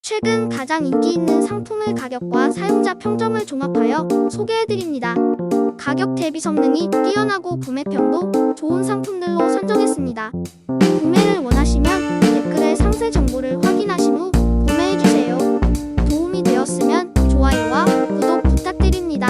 최근 가장 인기 있는 상품의 가격과 사용자 평점을 종합하여 소개해드립니다. 가격 대비 성능이 뛰어나고 구매평도 좋은 상품들로 선정했습니다. 구매를 원하시면 댓글에 상세 정보를 확인하신 후 구매해주세요. 도움이 되었으면 좋아요와 구독 부탁드립니다.